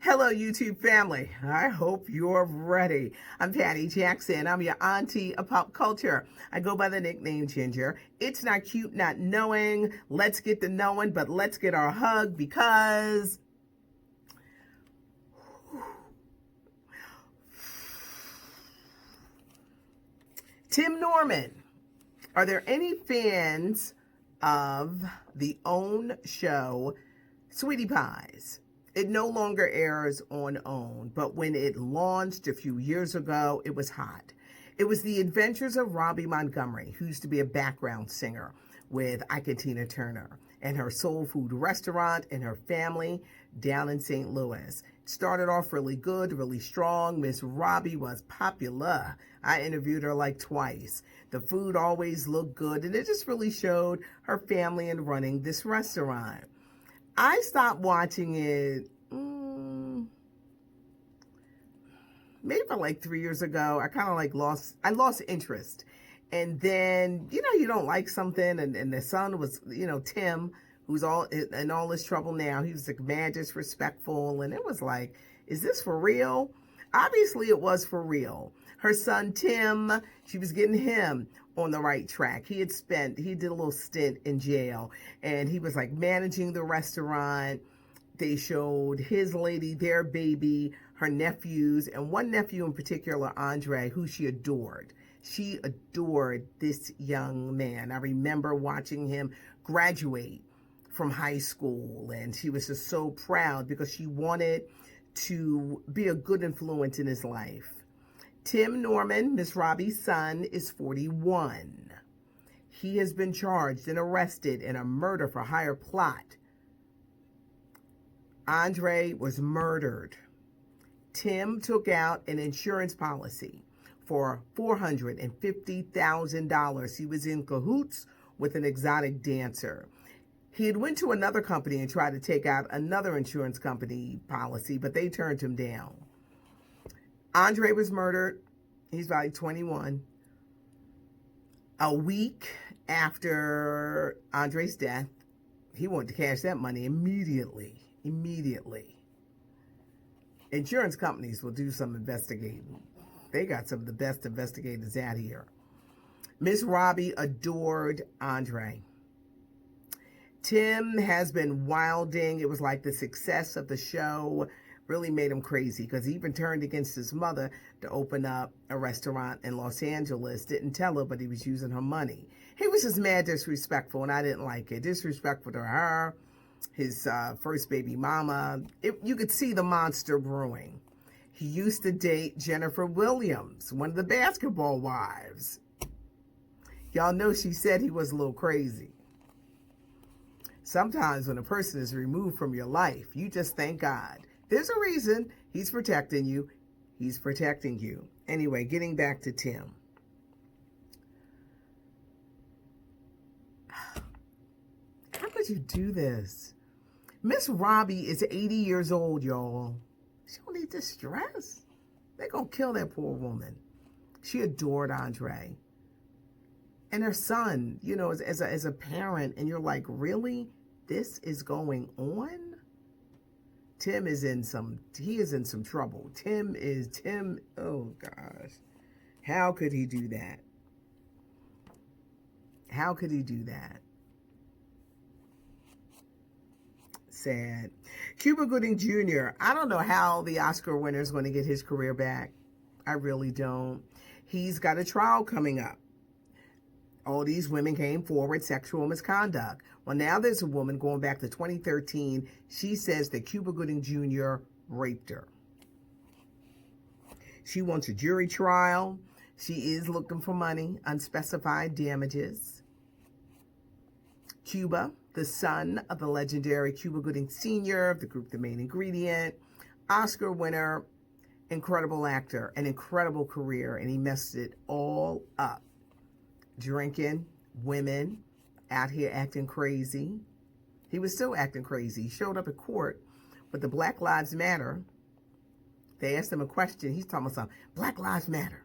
Hello, YouTube family. I hope you're ready. I'm Patty Jackson. I'm your auntie of pop culture. I go by the nickname Ginger. It's not cute not knowing. Let's get to knowing, but let's get our hug because Tim Norman. Are there any fans of the OWN show, Sweetie Pies? It no longer airs on OWN, but when it launched a few years ago, it was hot. It was the adventures of Robbie Montgomery, who used to be a background singer with Ike and Tina Turner, and her soul food restaurant and her family down in St. Louis. It started off really good, really strong. Miss Robbie was popular. I interviewed her like twice. The food always looked good, and it just really showed her family in running this restaurant. I stopped watching it maybe about like 3 years ago. I kind of like lost interest. And then, you don't like something. And the son was, Tim, who's all in all this trouble now. He was like mad disrespectful. And it was like, is this for real? Obviously it was for real. Her son, Tim, she was getting him on the right track. He did a little stint in jail, and he was like managing the restaurant. They showed his lady, their baby, her nephews, and one nephew in particular, Andre, who she adored. She adored this young man. I remember watching him graduate from high school, and she was just so proud because she wanted to be a good influence in his life. Tim Norman, Miss Robbie's son, is 41. He has been charged and arrested in a murder for hire plot. Andre was murdered. Tim took out an insurance policy for $450,000. He was in cahoots with an exotic dancer. He had went to another company and tried to take out another insurance company policy, but they turned him down. Andre was murdered. He's about 21. A week after Andre's death, he wanted to cash that money immediately. Insurance companies will do some investigating. They got some of the best investigators out here. Miss Robbie adored Andre. Tim has been wilding. It was like the success of the show really made him crazy because he even turned against his mother to open up a restaurant in Los Angeles. Didn't tell her, but he was using her money. He was just mad disrespectful, and I didn't like it. Disrespectful to her, his first baby mama. You could see the monster brewing. He used to date Jennifer Williams, one of the basketball wives. Y'all know she said he was a little crazy. Sometimes when a person is removed from your life, you just thank God. There's a reason he's protecting you. He's protecting you. Anyway, getting back to Tim. How could you do this? Miss Robbie is 80 years old, y'all. She don't need this stress. They're going to kill that poor woman. She adored Andre. And her son, as a parent, and you're like, really? This is going on? Tim is in some trouble. Tim, oh gosh. How could he do that? How could he do that? Sad. Cuba Gooding Jr. I don't know how the Oscar winner is going to get his career back. I really don't. He's got a trial coming up. All these women came forward, sexual misconduct. Well, now there's a woman going back to 2013. She says that Cuba Gooding Jr. raped her. She wants a jury trial. She is looking for money, unspecified damages. Cuba, the son of the legendary Cuba Gooding Sr. of the group The Main Ingredient, Oscar winner, incredible actor, an incredible career, and he messed it all up. Drinking, women, out here acting crazy. He was still acting crazy. He showed up at court with the Black Lives Matter. They asked him a question. He's talking about something. Black Lives Matter.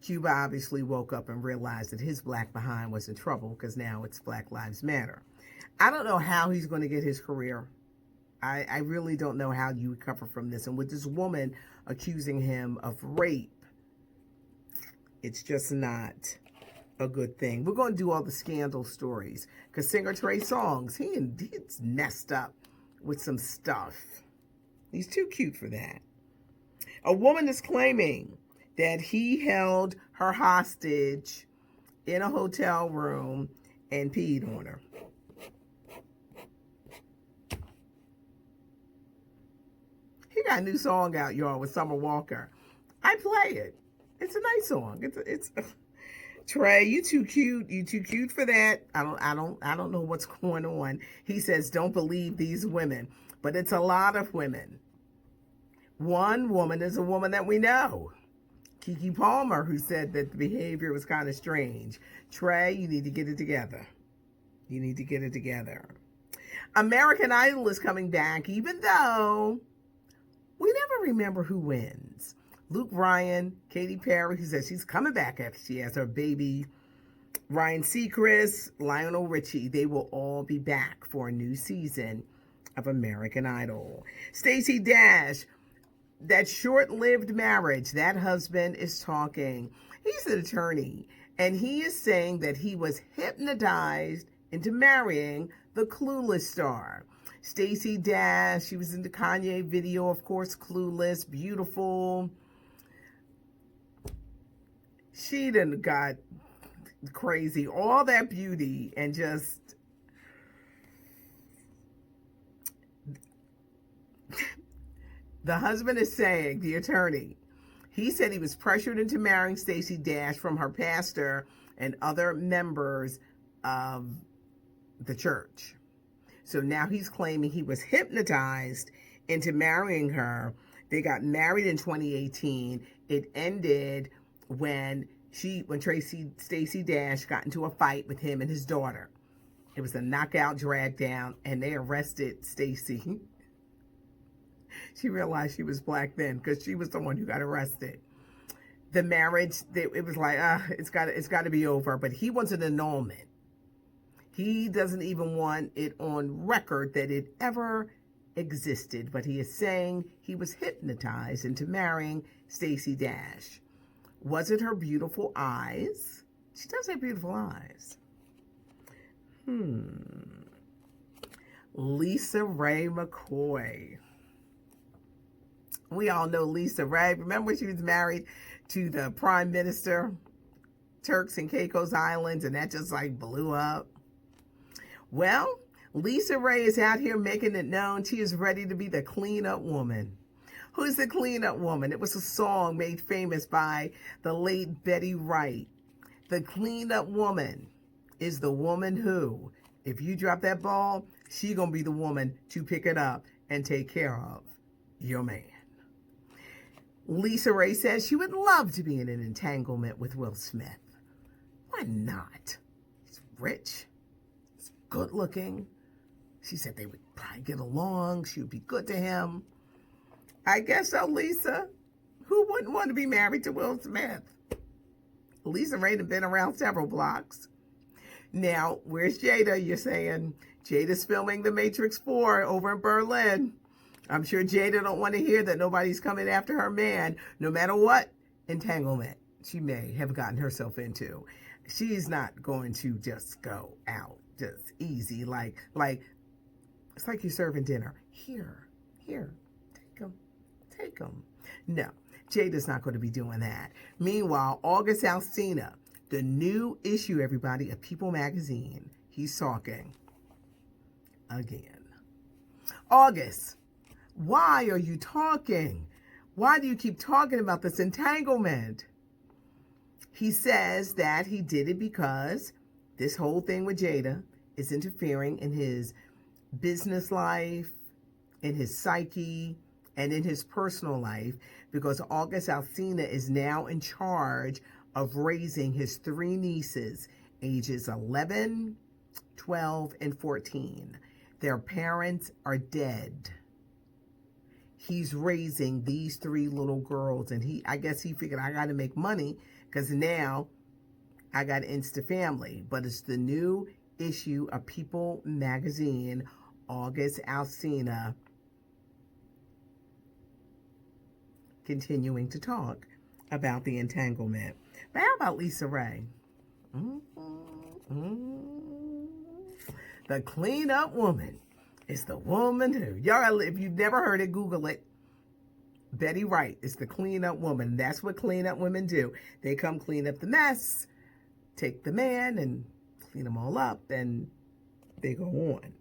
Cuba obviously woke up and realized that his black behind was in trouble because now it's Black Lives Matter. I don't know how he's going to get his career I really don't know how you recover from this. And with this woman accusing him of rape, it's just not a good thing. We're going to do all the scandal stories because singer Trey Songz, he's messed up with some stuff. He's too cute for that. A woman is claiming that he held her hostage in a hotel room and peed on her. He got a new song out, y'all, with Summer Walker. I play it. It's a nice song. It's Trey, you too cute. You too cute for that. I don't know what's going on. He says, don't believe these women. But it's a lot of women. One woman is a woman that we know. Keke Palmer, who said that the behavior was kind of strange. Trey, you need to get it together. You need to get it together. American Idol is coming back, even though we never remember who wins. Luke Bryan, Katy Perry, who says she's coming back after she has her baby. Ryan Seacrest, Lionel Richie, they will all be back for a new season of American Idol. Stacy Dash, that short-lived marriage, that husband is talking. He's an attorney, and he is saying that he was hypnotized into marrying the Clueless star. Stacy Dash, she was in the Kanye video, of course, Clueless, beautiful. She done got crazy, all that beauty, and just the husband is saying, the attorney, he said he was pressured into marrying Stacy Dash from her pastor and other members of the church. So now he's claiming he was hypnotized into marrying her. They got married in 2018. It ended when Stacy Dash got into a fight with him and his daughter. It was a knockout, drag down, and they arrested Stacy. She realized she was black then because she was the one who got arrested. The marriage, it was like, it's got to be over. But he wants an annulment. He doesn't even want it on record that it ever existed. But he is saying he was hypnotized into marrying Stacy Dash. Was it her beautiful eyes? She does have beautiful eyes. Lisa Raye McCoy. We all know Lisa Raye. Remember when she was married to the Prime Minister, Turks and Caicos Islands, and that just like blew up? Well, Lisa Raye is out here making it known she is ready to be the cleanup woman. Who's the cleanup woman? It was a song made famous by the late Betty Wright. The cleanup woman is the woman who, if you drop that ball, she gonna be the woman to pick it up and take care of your man. Lisa Raye says she would love to be in an entanglement with Will Smith. Why not? He's rich. He's good looking. She said they would probably get along. She would be good to him. I guess so, Lisa. Who wouldn't want to be married to Will Smith? Lisa Raye has been around several blocks. Now, where's Jada? You're saying Jada's filming The Matrix 4 over in Berlin. I'm sure Jada don't want to hear that nobody's coming after her man, no matter what entanglement she may have gotten herself into. She's not going to just go out just easy, like it's like you're serving dinner. Here, take them. No, Jada's not going to be doing that. Meanwhile, August Alsina, the new issue, everybody, of People magazine, he's talking again. August, why are you talking? Why do you keep talking about this entanglement? He says that he did it because this whole thing with Jada is interfering in his business life, in his psyche, and in his personal life, because August Alsina is now in charge of raising his three nieces, ages 11, 12, and 14. Their parents are dead. He's raising these three little girls, and I guess he figured, I got to make money because now I got Insta Family. But it's the new issue of People magazine. August Alsina continuing to talk about the entanglement. But how about Lisa Raye? The cleanup woman is the woman who, y'all, if you've never heard it, Google it. Betty Wright is the cleanup woman. That's what cleanup women do. They come clean up the mess, take the man and clean them all up, and they go on.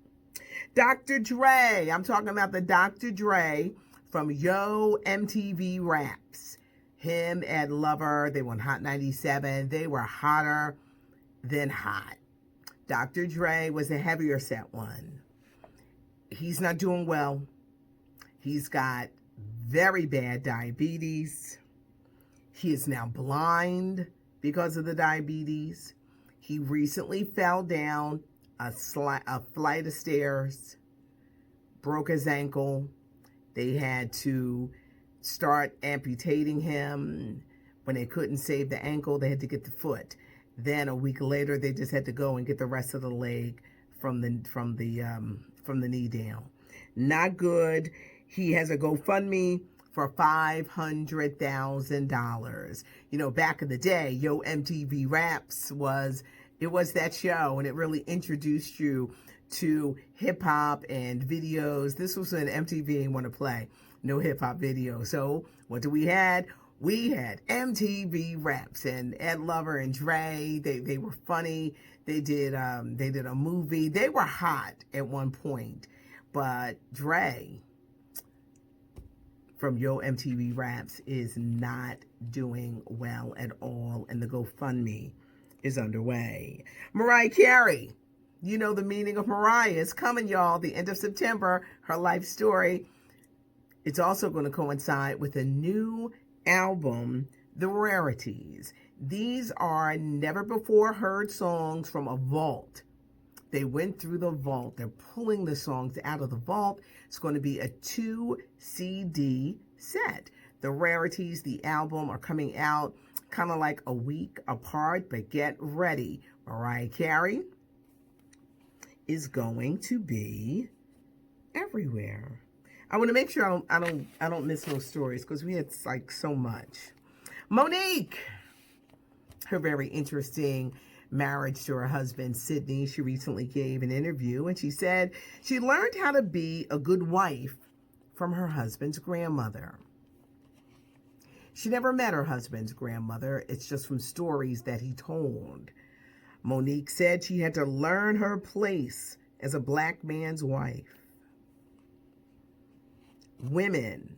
Dr. Dre. I'm talking about the Dr. Dre from Yo MTV Raps. Him and Lover, they won Hot 97. They were hotter than hot. Dr. Dre was a heavier set one. He's not doing well. He's got very bad diabetes. He is now blind because of the diabetes. He recently fell down a flight of stairs, broke his ankle. They had to start amputating him. When they couldn't save the ankle, they had to get the foot. Then a week later, they just had to go and get the rest of the leg from the knee down. Not good. He has a GoFundMe for $500,000. You know, back in the day, Yo MTV Raps was that show, and it really introduced you to hip hop and videos. This was when MTV didn't want to play no hip hop video. So what do we had? We had MTV Raps and Ed Lover and Dre. They were funny. They did a movie. They were hot at one point, but Dre from Yo MTV Raps is not doing well at all, and the GoFundMe is underway. Mariah Carey, you know the meaning of Mariah. It's coming, y'all, the end of September, her life story. It's also going to coincide with a new album, The Rarities. These are never before heard songs from a vault. They went through the vault. They're pulling the songs out of the vault. It's going to be a 2 CD set. The Rarities, the album, are coming out kind of like a week apart, but get ready. Mariah Carey is going to be everywhere. I want to make sure I don't miss no stories, because we had like so much. Monique, her very interesting marriage to her husband, Sydney. She recently gave an interview, and she said she learned how to be a good wife from her husband's grandmother. She never met her husband's grandmother. It's just from stories that he told. Monique said she had to learn her place as a black man's wife. Women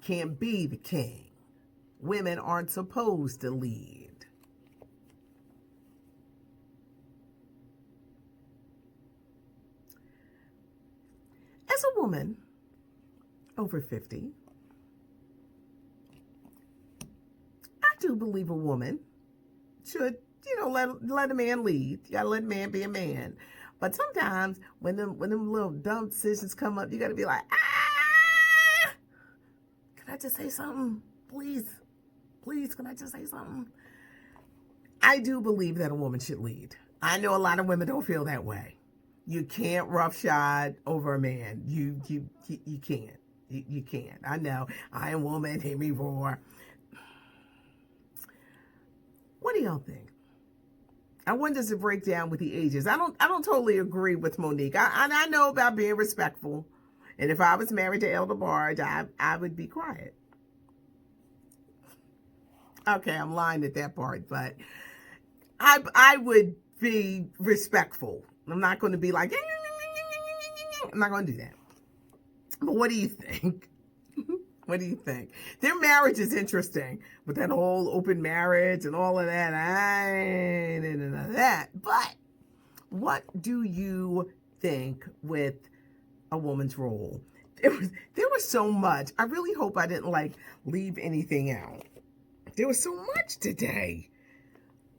can't be the king. Women aren't supposed to lead. As a woman over 50, I do believe a woman should, let a man lead. You gotta let a man be a man. But sometimes when them little dumb decisions come up, you gotta be like, can I just say something? Please, can I just say something? I do believe that a woman should lead. I know a lot of women don't feel that way. You can't roughshod over a man. You can't. You can't. I know. I am a woman. Hear me roar. What do y'all think? I want this to break down with the ages. I don't totally agree with Monique. I know about being respectful. And if I was married to Elder Barge, I would be quiet. Okay, I'm lying at that part, but I would be respectful. I'm not going to be like, I'm not going to do that. But what do you think? What do you think? Their marriage is interesting, but that whole open marriage and all of that, I ain't into none of that. But what do you think with a woman's role? There was so much. I really hope I didn't leave anything out. There was so much today.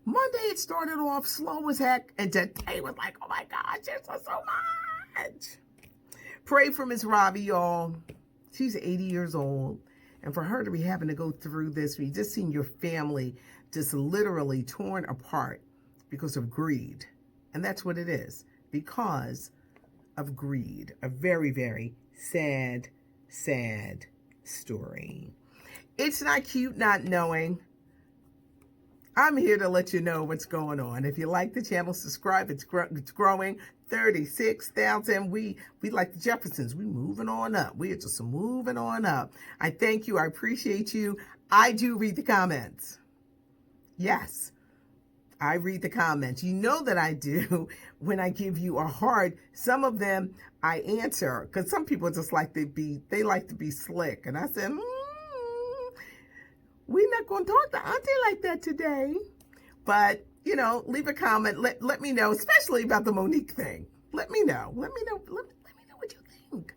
Monday it started off slow as heck, and today was like, oh my gosh, there's so much. Pray for Miss Robbie, y'all. She's 80 years old, and for her to be having to go through this, we just seen your family just literally torn apart because of greed. And that's what it is, because of greed. A very, very sad, sad story. It's not cute not knowing. I'm here to let you know what's going on. If you like the channel, subscribe. It's growing. 36,000. We like the Jeffersons. We moving on up. We are just moving on up. I thank you. I appreciate you. I do read the comments. Yes, I read the comments. You know that I do when I give you a heart. Some of them I answer because some people just like they like to be slick. And I said, we're not going to talk to Auntie like that today. But, you know, leave a comment. Let me know, especially about the Monique thing. Let me know. Let me know what you think.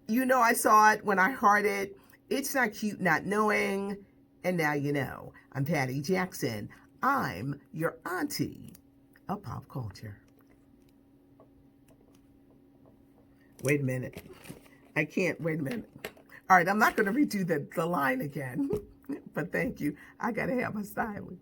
You know, I saw it when I heard it. It's not cute not knowing. And now you know. I'm Patty Jackson. I'm your auntie of pop culture. Wait a minute. I can't. Wait a minute. All right, I'm not going to redo the line again. But thank you. I got to have my styling.